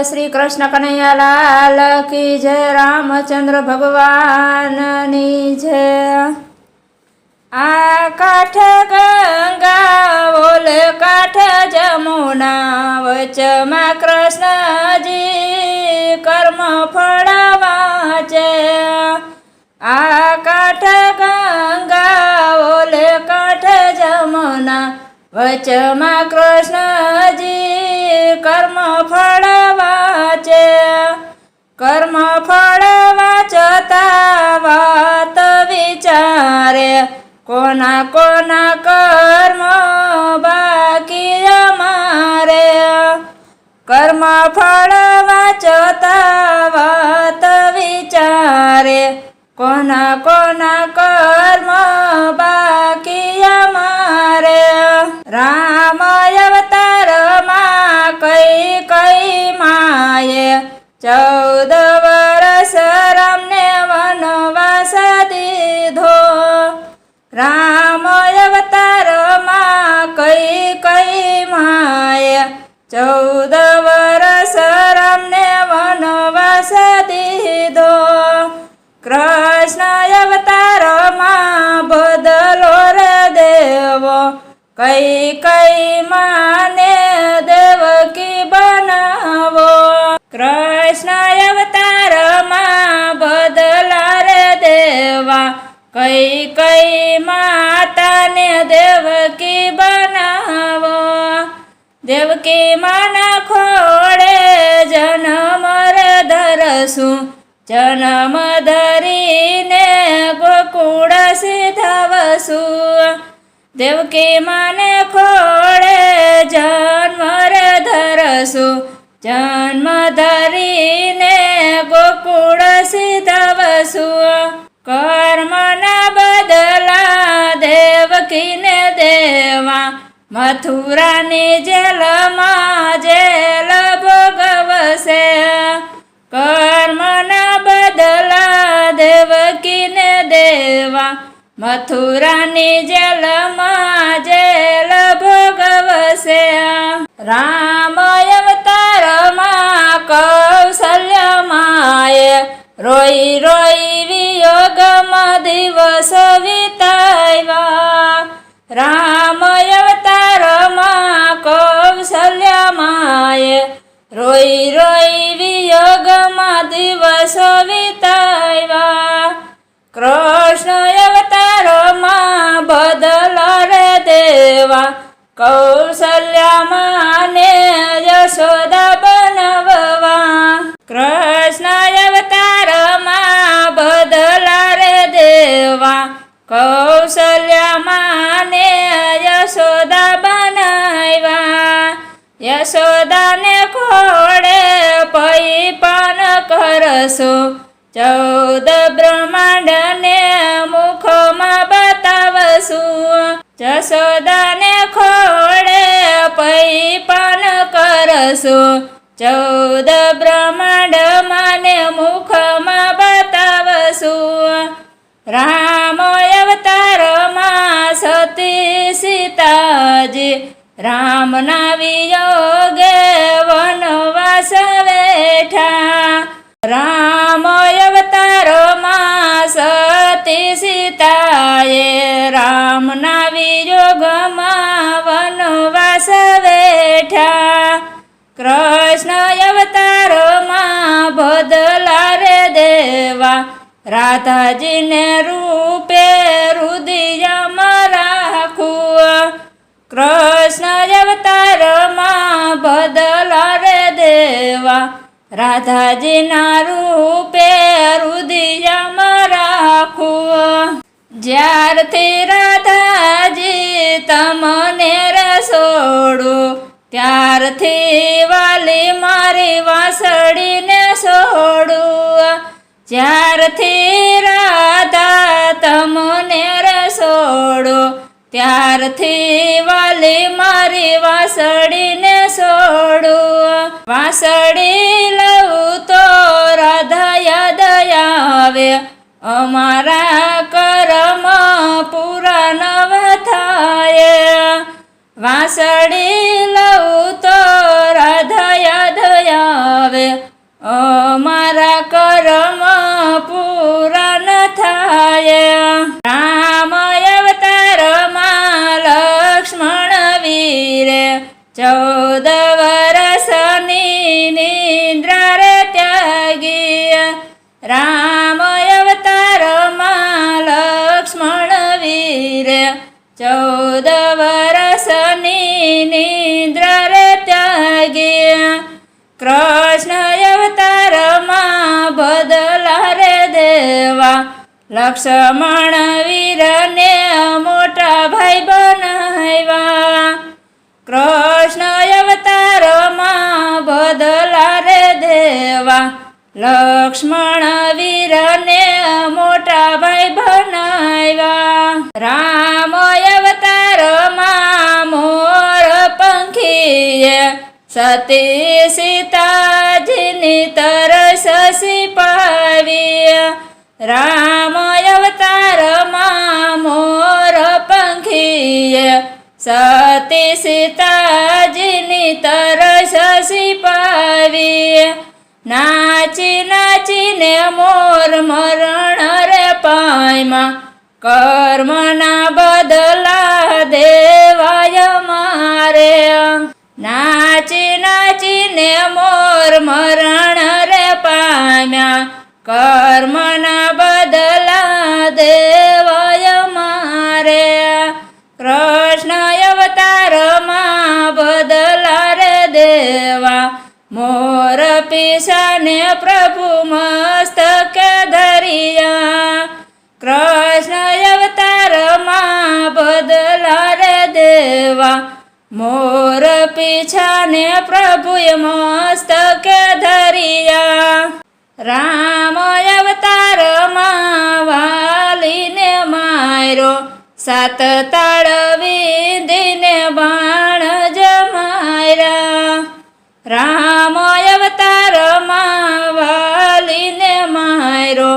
श्री कृष्ण कन्हैयालाल की जय। रामचंद्र भगवाननी जय। आ काठ गंगा ओल काठ जमुना वचमा कृष्णजी कर्म फळ वाचे। आ काठ गंगा ओल काठ जमुना वचमा कृष्णजी कर्म फळ वाचे। कर्म फळ वाचता वात विचारे कोना कोना कर्म बाकी अमारे। कर्म फळ वाचता वात विचारे कोना कोना कर्म बाकी अमारे। राम अवतार मा कई कई माये 14 वर्ष राम ने वनवास दीधो। राम अवतार मा कई कई माये 14 वर्ष राम ने वनवास दीधो। कृष्ण अवतार मा बदलो रे देवो कई कई माने देवकी बनावो। कृष्ण अवतार मा बदला रे देवा कई कई माता ने देवकी बनावो। देवकी माना खोड़े जन्म रे धरसु जन्म धरीने गोकुळ सीधावसु। देवकी माने खोड़े जन्म रे धरसु जन्म धरीने गोकुळ सीधावसु। कर्म ना बदला देवकी ने देवा मथुरा नी जेल मा जेल भोगवसे। कर्म ना बदला देवकी ने देवा मथुरा नी जेल मा जेल भोगवसे। राम अवतार मा कौशल्या माये रोई रोई वियोग मा दिवस विताव्या। राम अवतार मा कौशल्या माये रोई रोई वियोग मा दिवस विताव्या। कृष्ण अवतार मा बदला रे देवा कौशल्या माने यशोदा बनववा। कृष्ण अवतार मा बदला रे देवा कौशल्या माने यशोदा बनवा। यशोदा ने खोड़े पई पान करसो 14 ब्रह्मांड ने मुख मा बतावसु। यशोदा ने खोड़े पई पान करसो 14 ब्रह्मांड माने मुख मा बतावसु। राम अवतार मा सती सीताजी राम ना वियोगे वनवास वेठा। राम अवतार मा सती सीताए राम ना वियोग मा वनवास वेठा। कृष्ण अवतार मा बदला रे देवा राधा जी ने रूपे हृदय में राखू। कृष्ण अवतार मा बदला रे देवा राधा जी ना रूपे हृदय में राखू। ज्यारथी राधाजी तमने रसोड़ो त्यारथी वाली मारी वासड़ी ने सोड़ू। ज्यारथी राधा तमने रसोड़ो त्यारथी वाली मारी वासड़ी ने सोड़ू। वासड़ी लऊ तो राधा याद आवे अमारा कर्म पूरा नव थाये। वासड़ी लऊ तो राधा याद आवे કર્મ પૂરા ન થાય. રામ અવતારમાં લક્ષ્મણ વીરે 14 વર્ષની નિદ્રા રે ત્યાગી. રામ અવતારમાં લક્ષ્મણ વીરે 14 વર્ષની નિદ્રા રે ત્યાગી. કૃષ્ણ અવતારમાં બદલા રે દેવા લક્ષ્મણ વીરને મોટા ભાઈ બનાવ્યા. કૃષ્ણ અવતારમાં બદલા રે દેવા લક્ષ્મણ વીરને મોટા ભાઈ બનાવ્યા. રામ અવતારમાં મોર પંખીએ સતી સીતાજીની તરસ સિપાવી. રામ અવતારમાં મોર પંખીએ સતી સીતાજીની તરસ સિપાવી. નાચી નાચીને મોર મરણ રે પામ્યા. કર્મના બદલા દેવાય મારે. નાચી નાચીને મોર મરણ રે પામ્યા. કર્મના બદલા દેવાય મારે. કૃષ્ણ અવતારમાં બદલા રે દેવા મોર પીસાને પ્રભુ મસ્તકે ધરિયા. કૃષ્ણ અવતારમાં બદલા રે દેવા મોર પીછાને પ્રભુએ મસ્તકે ધરિયા. રામ અવતારમાં વાલીને માર્યો. 7 તાળ વિંધીને બાણ જમાર્યા. રામ અવતારમાં વાલીને માર્યો.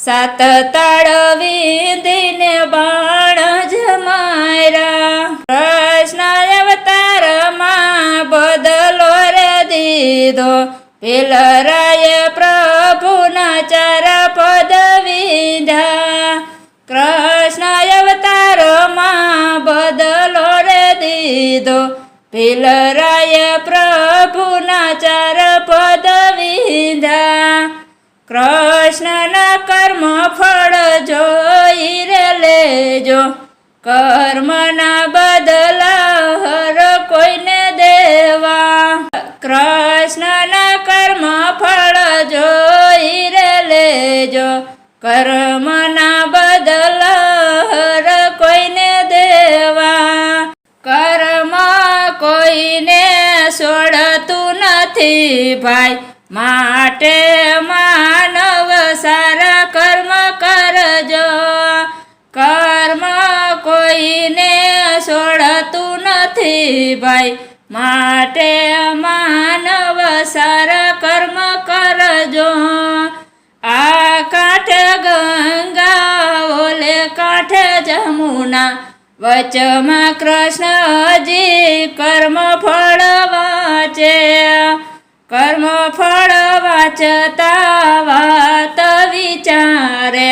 7 તાળ વિંધીને બાણ જમાર્યા. કૃષ્ણ અવતારમાં બદલો રે દીધો. પિલરાએ પ્રભુના 4 પદ વિંધ્યા. કૃષ્ણ અવતારમાં બદલો રે દીધો. પિલરાએ પ્રભુના 4 પદ વિંધ્યા. કૃષ્ણના કર્મ ફળ જોઈ રે લેજો. કર્મના બદલા હર કોઈને દેવા. કૃષ્ણના કર્મ ફળ જોઈ રે લેજો. કર્મના બદલા હર કોઈને દેવા. કર્મ કોઈને છોડતું નથી ભાઈ. માટે માનવ સારા કર્મ કરજો. કર્મ કોઈને છોડતું નથી ભાઈ. માટે માનવ સારા કર્મ કરજો. આ કાંઠે ગંગા ઓલે કાંઠે જમુના. વચમાં કૃષ્ણજી કર્મ ફળ વાંચે. કર્મ ફળ વાંચતા વાત વિચારે.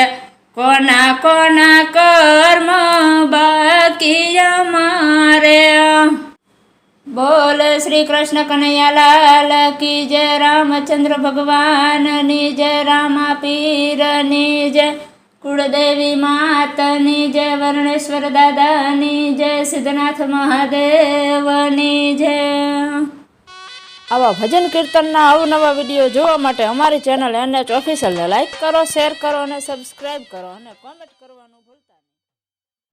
કોના કોના કર્મ બાકી અમારે. બોલ શ્રી કૃષ્ણ કનૈયાલાલ કી જય. રામચંદ્ર ભગવાનની જય. રામા પીરની જય. કુળદેવી માતની જય. વર્ણેશ્વર દાદાની જય. સિદ્ધનાથ મહાદેવની જય. આવા ભજન કીર્તનના અવનવા વિડીયો જોવા માટે અમારી ચેનલ NH ઓફિશિયલને લાઈક કરો, શેર કરો અને સબસ્ક્રાઈબ કરો અને કોમેન્ટ કરવાનું